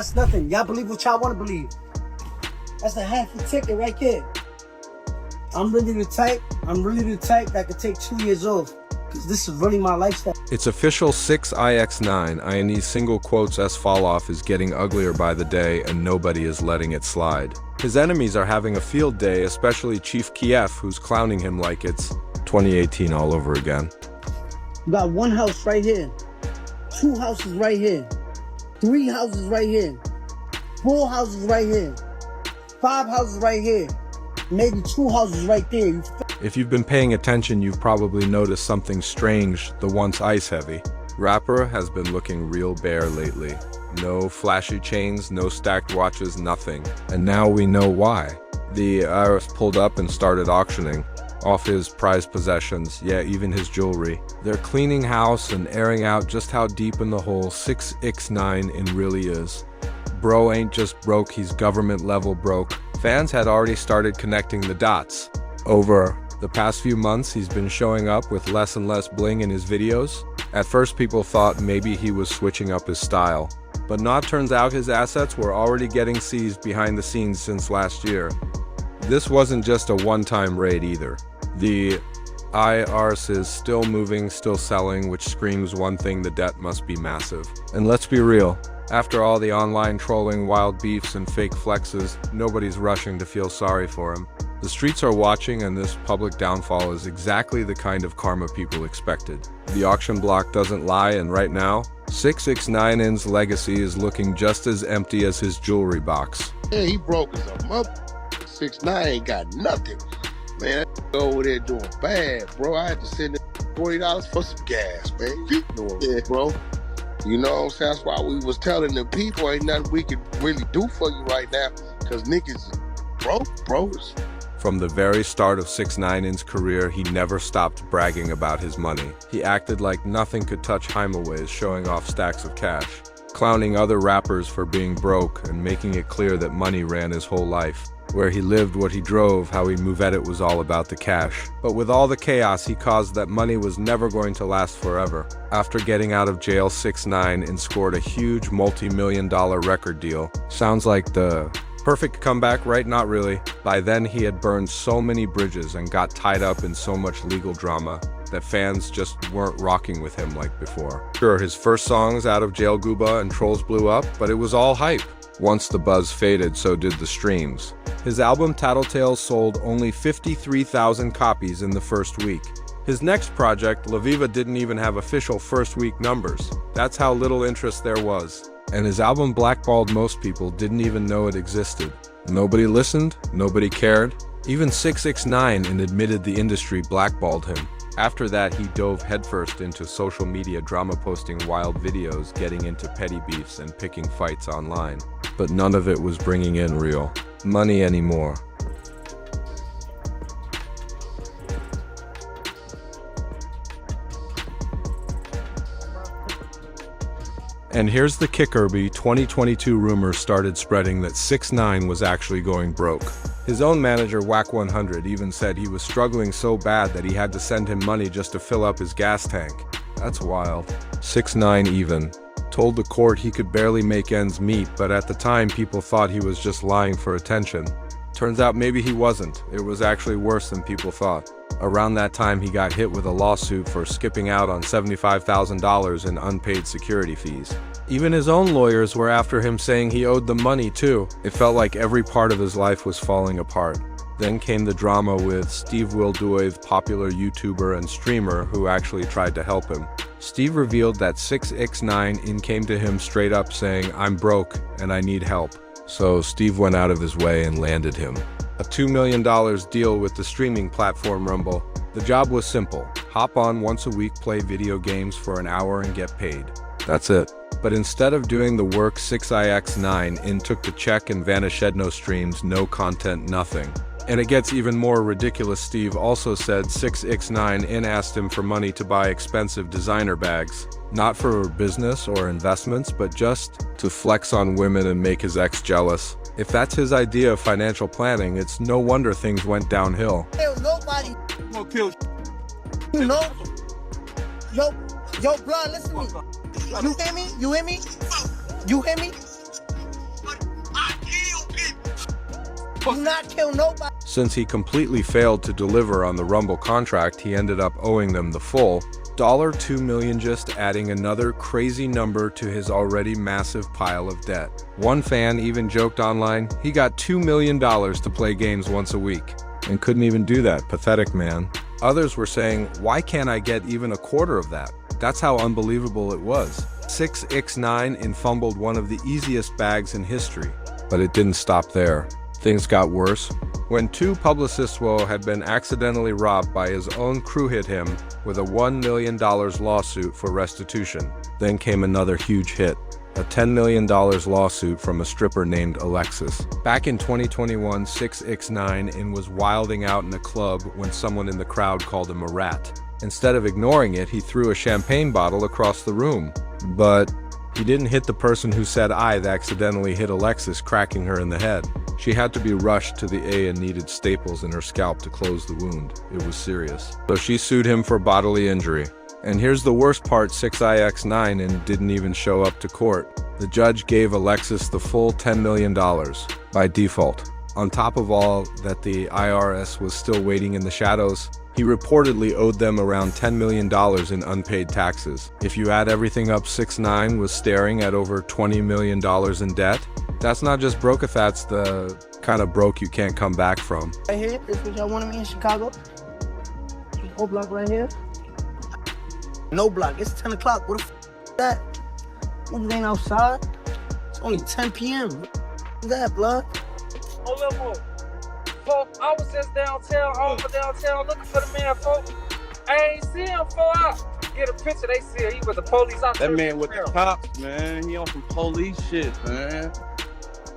arrest, nothing. Y'all believe what y'all want to believe. That's a half a ticket right there. I'm really the type that could take 2 years off. Because this is really my lifestyle. It's official 6ix9ine single quotes S fall off is getting uglier by the day and nobody is letting it slide. His enemies are having a field day, especially Chief Keef, who's clowning him like it's 2018 all over again. You got one house right here, 2 houses right here, 3 houses right here, 4 houses right here, 5 houses right here, maybe 2 houses right there. If you've been paying attention, you've probably noticed something strange. The once ice-heavy rapper has been looking real bare lately. No flashy chains, no stacked watches, nothing. And now we know why. The IRS pulled up and started auctioning off his prized possessions, yeah, even his jewelry. They're cleaning house and airing out just how deep in the hole 6ix9ine really is. Bro ain't just broke, he's government level broke. Fans had already started connecting the dots. Over the past few months, he's been showing up with less and less bling in his videos. At first, people thought maybe he was switching up his style. But not, turns out his assets were already getting seized behind the scenes since last year. This wasn't just a one-time raid either. The IRS is still moving, still selling, which screams one thing: the debt must be massive. And let's be real, after all the online trolling, wild beefs, and fake flexes, nobody's rushing to feel sorry for him. The streets are watching, and this public downfall is exactly the kind of karma people expected. The auction block doesn't lie, and right now, 6ix9ine's legacy is looking just as empty as his jewelry box. Yeah, he broke as a mother. 6ix9ine ain't got nothing. Man, that over there doing bad, bro. I had to send him $40 for some gas, man. You know it, yeah, bro. You know what I'm saying? That's why we was telling the people ain't nothing we can really do for you right now, because niggas broke, bro. From the very start of 6ix9ine's career, he never stopped bragging about his money. He acted like nothing could touch Heimaways, showing off stacks of cash, clowning other rappers for being broke, and making it clear that money ran his whole life. Where he lived, what he drove, how he moved at it was all about the cash. But with all the chaos he caused, that money was never going to last forever. After getting out of jail, 6ix9ine scored a huge multi-million-dollar record deal. Sounds like the perfect comeback, right? Not really. By then, he had burned so many bridges and got tied up in so much legal drama that fans just weren't rocking with him like before. Sure, his first songs, Out of Jail Gooba and Trolls, blew up, but it was all hype. Once the buzz faded, so did the streams. His album Tattletales sold only 53,000 copies in the first week. His next project, La Viva, didn't even have official first-week numbers. That's how little interest there was. And his album blackballed most people, didn't even know it existed. Nobody listened, nobody cared. Even 6ix9ine admitted the industry blackballed him. After that, he dove headfirst into social media drama, posting wild videos, getting into petty beefs, and picking fights online. But none of it was bringing in real money anymore. And here's the kicker: 2022 rumors started spreading that 6ix9ine was actually going broke. His own manager, Wack100, even said he was struggling so bad that he had to send him money just to fill up his gas tank. That's wild. 6ix9ine even told the court he could barely make ends meet, but at the time people thought he was just lying for attention. Turns out maybe he wasn't. It was actually worse than people thought. Around that time, he got hit with a lawsuit for skipping out on $75,000 in unpaid security fees. Even his own lawyers were after him, saying he owed them money too. It felt like every part of his life was falling apart. Then came the drama with Steve Wildoy, popular YouTuber and streamer who actually tried to help him. Steve revealed that 6ix9ine came to him straight up saying, "I'm broke and I need help." So Steve went out of his way and landed him a $2 million deal with the streaming platform Rumble. The job was simple: hop on once a week, play video games for an hour and get paid. That's it. But instead of doing the work, 6ix9ine took the check and vanished. No streams, no content, nothing. And it gets even more ridiculous. Steve also said 6ix9ine asked him for money to buy expensive designer bags. Not for business or investments, but just to flex on women and make his ex jealous. If that's his idea of financial planning, it's no wonder things went downhill. Nobody gonna kill you know. Yo, blood, listen to me. You hear me? You hear me? You hear me? Do not kill nobody. Since he completely failed to deliver on the Rumble contract, he ended up owing them the full $2 million, just adding another crazy number to his already massive pile of debt. One fan even joked online he got $2 million to play games once a week, and couldn't even do that. Pathetic, man. Others were saying, why can't I get even a quarter of that? That's how unbelievable it was. 6ix9ine fumbled one of the easiest bags in history. But it didn't stop there. Things got worse. When two publicists had been accidentally robbed by his own crew, hit him with a $1 million lawsuit for restitution. Then came another huge hit, a $10 million lawsuit from a stripper named Alexis. Back in 2021, 6ix9ine was wilding out in a club when someone in the crowd called him a rat. Instead of ignoring it, he threw a champagne bottle across the room. But he didn't hit the person who said I accidentally hit Alexis, cracking her in the head. She had to be rushed to the A and needed staples in her scalp to close the wound. It was serious. So she sued him for bodily injury. And here's the worst part, 6ix9ine didn't even show up to court. The judge gave Alexis the full $10 million by default. On top of all that, the IRS was still waiting in the shadows. He reportedly owed them around $10 million in unpaid taxes. If you add everything up, 6ix9ine was staring at over $20 million in debt. That's not just broke, if that's the kind of broke you can't come back from. Right here, this is what y'all wanted me in Chicago. Whole block right here. No block, it's 10 o'clock, what the f is that? Niggas ain't outside. It's only 10 p.m. What is that, blood? Oh, little boy. Folk, I was just downtown, looking for the man, folk. I ain't see him, folk. I get a picture, they see he with the police out there. That man with the cops, man. He on some police shit, man.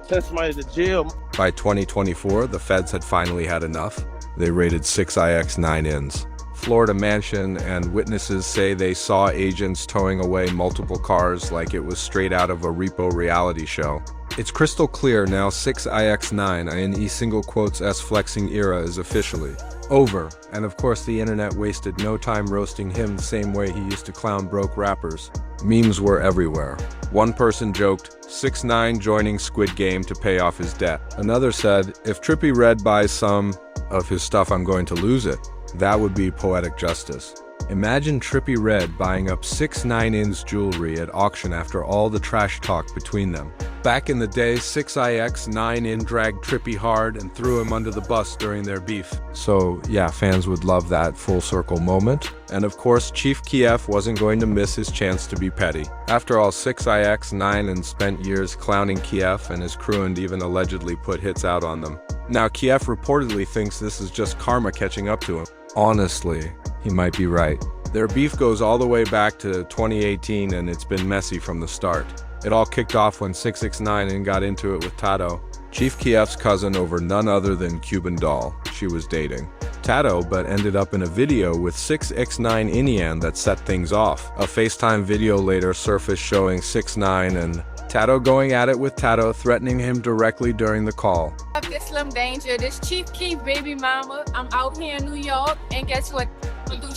Sent somebody to jail. By 2024, the feds had finally had enough. They raided 6ix9ine's Florida mansion, and witnesses say they saw agents towing away multiple cars like it was straight out of a repo reality show. It's crystal clear now 6ix9ine single quotes S flexing era is officially over, and of course the internet wasted no time roasting him the same way he used to clown broke rappers. Memes were everywhere. One person joked, 6ix9ine joining Squid Game to pay off his debt. Another said, if Trippie Redd buys some of his stuff, I'm going to lose it. That would be poetic justice. Imagine Trippie Redd buying up 6ix9ine's jewelry at auction after all the trash talk between them. Back in the day, 6ix9ine dragged Trippie hard and threw him under the bus during their beef. So yeah, fans would love that full circle moment. And of course, Chief Keef wasn't going to miss his chance to be petty. After all, 6ix9ine spent years clowning Keef and his crew, and even allegedly put hits out on them. Now Keef reportedly thinks this is just karma catching up to him. Honestly, he might be right. Their beef goes all the way back to 2018, and it's been messy from the start. It all kicked off when 6ix9ine got into it with Tato, Chief Keef's cousin, over none other than Cuban Doll she was dating. Tato but ended up in a video with 6ix9ine that set things off. A FaceTime video later surfaced showing 6ix9ine and Tato going at it with Tato, threatening him directly during the call. This Slim Danger, this Chief Keef baby mama. I'm out here in New York, and guess what? I do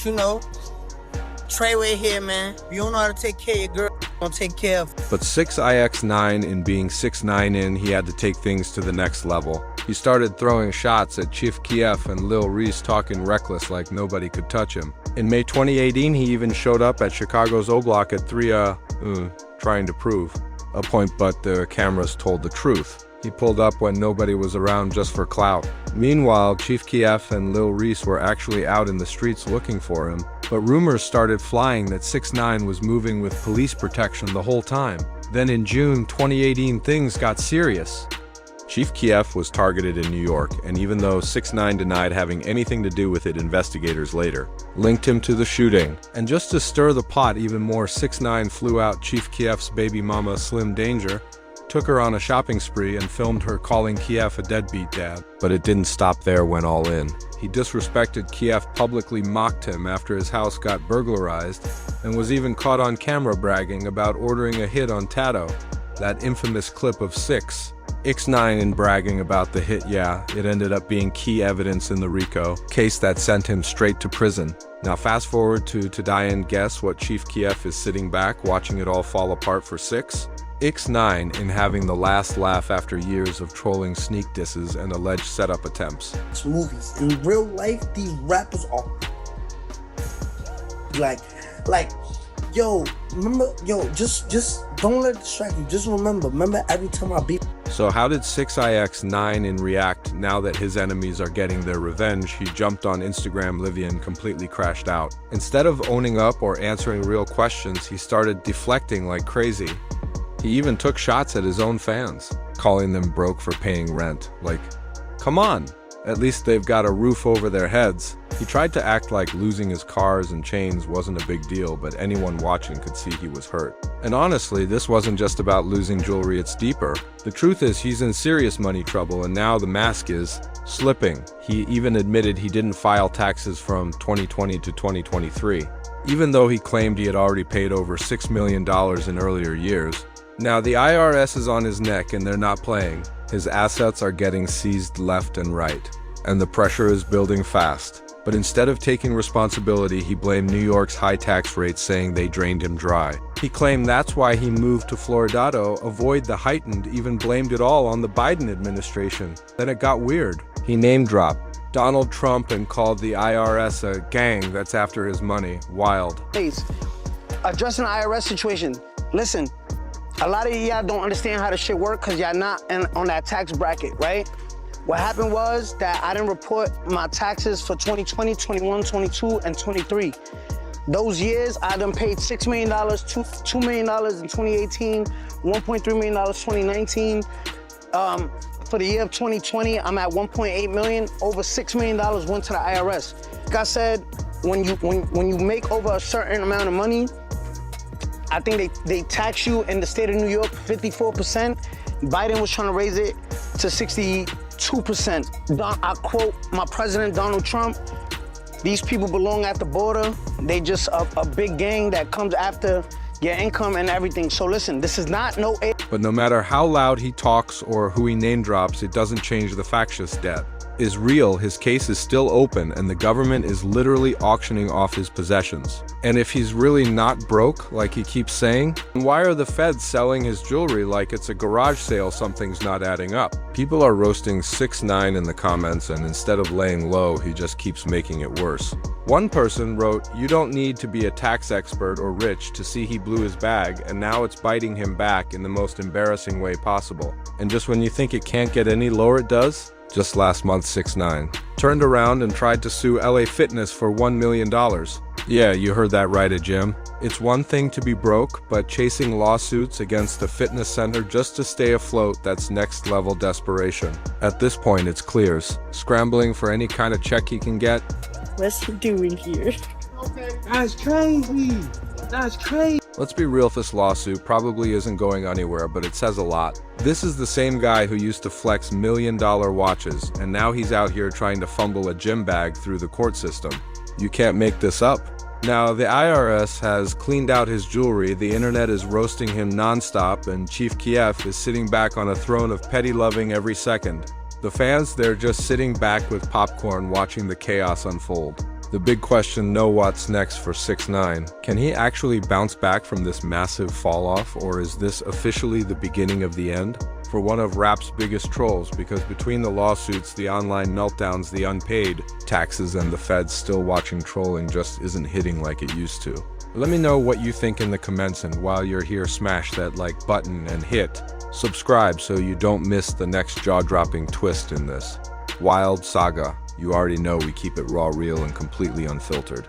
You know, Treyway here, man. You don't know how to take care of your girl, don't take care of. But 6ix9ine being 6ix9ine, he had to take things to the next level. He started throwing shots at Chief Keef and Lil Reese, talking reckless like nobody could touch him. In May 2018, he even showed up at Chicago's O Block at 3 trying to prove a point, but the cameras told the truth. He pulled up when nobody was around just for clout. Meanwhile, Chief Keef and Lil Reese were actually out in the streets looking for him, but rumors started flying that 6ix9ine was moving with police protection the whole time. Then in June 2018, things got serious. Chief Keef was targeted in New York, and even though 6ix9ine denied having anything to do with it, investigators later linked him to the shooting. And just to stir the pot even more, 6ix9ine flew out Chief Keef's baby mama Slim Danger, took her on a shopping spree, and filmed her calling Keef a deadbeat dad. But it didn't stop there. Went all in. He disrespected Keef, publicly mocked him after his house got burglarized, and was even caught on camera bragging about ordering a hit on Tato. That infamous clip of 6ix9ine bragging about the hit, yeah, it ended up being key evidence in the RICO case that sent him straight to prison. Now fast forward to today, and guess what? Chief Keef is sitting back watching it all fall apart for 6. 6ix9ine in having the last laugh after years of trolling sneak disses and alleged setup attempts. It's movies. In real life, these rappers are like, yo, remember, just don't let it distract you. Just remember every time I beat. So how did 6ix9ine react now that his enemies are getting their revenge? He jumped on Instagram Livia and completely crashed out. Instead of owning up or answering real questions, he started deflecting like crazy. He even took shots at his own fans, calling them broke for paying rent. Like, come on, at least they've got a roof over their heads. He tried to act like losing his cars and chains wasn't a big deal, but anyone watching could see he was hurt. And honestly, this wasn't just about losing jewelry, it's deeper. The truth is he's in serious money trouble, and now the mask is slipping. He even admitted he didn't file taxes from 2020 to 2023, even though he claimed he had already paid over $6 million in earlier years. Now the IRS is on his neck and they're not playing. His assets are getting seized left and right, and the pressure is building fast. But instead of taking responsibility, he blamed New York's high tax rates, saying they drained him dry. He claimed that's why he moved to Florida to avoid the heightened, even blamed it all on the Biden administration. Then it got weird. He name-dropped Donald Trump and called the IRS a gang that's after his money. Wild. Addressing the IRS situation. Listen, a lot of y'all don't understand how the shit work because y'all not on that tax bracket, right? What happened was that I didn't report my taxes for 2020, 21, 22, and 23. Those years, I done paid $6 million, $2 million in 2018, $1.3 million 2019. For the year of 2020, I'm at $1.8 million. Over $6 million went to the IRS. Like I said, when you make over a certain amount of money, I think they tax you in the state of New York 54%. Biden was trying to raise it to 62%. I quote my president, Donald Trump, these people belong at the border. They just a big gang that comes after your income and everything. So listen, this is not no... But no matter how loud he talks or who he name drops, it doesn't change the factious debt is real. His case is still open and the government is literally auctioning off his possessions. And if he's really not broke, like he keeps saying, why are the feds selling his jewelry like it's a garage sale? Something's not adding up. People are roasting 6ix9ine in the comments, and instead of laying low, he just keeps making it worse. One person wrote, "You don't need to be a tax expert or rich to see he blew his bag, and now it's biting him back in the most embarrassing way possible. And just when you think it can't get any lower, it does." Just last month, 6ix9ine turned around and tried to sue LA Fitness for $1 million. Yeah, you heard that right, a gym. It's one thing to be broke, but chasing lawsuits against a fitness center just to stay afloat, that's next level desperation. At this point, it's Clears, scrambling for any kind of check he can get. What's he doing here? That's crazy. That's crazy. Let's be real, this lawsuit probably isn't going anywhere, but it says a lot. This is the same guy who used to flex $1 million watches, and now he's out here trying to fumble a gym bag through the court system. You can't make this up. Now, the IRS has cleaned out his jewelry, the internet is roasting him nonstop, and Chief Keef is sitting back on a throne of petty loving every second. The fans, they're just sitting back with popcorn watching the chaos unfold. The big question, know what's next for 6ix9ine. Can he actually bounce back from this massive fall off, or is this officially the beginning of the end for one of rap's biggest trolls? Because between the lawsuits, the online meltdowns, the unpaid taxes, and the feds still watching, trolling just isn't hitting like it used to. Let me know what you think in the comments, and while you're here, smash that like button and hit subscribe so you don't miss the next jaw-dropping twist in this wild saga. You already know we keep it raw, real, and completely unfiltered.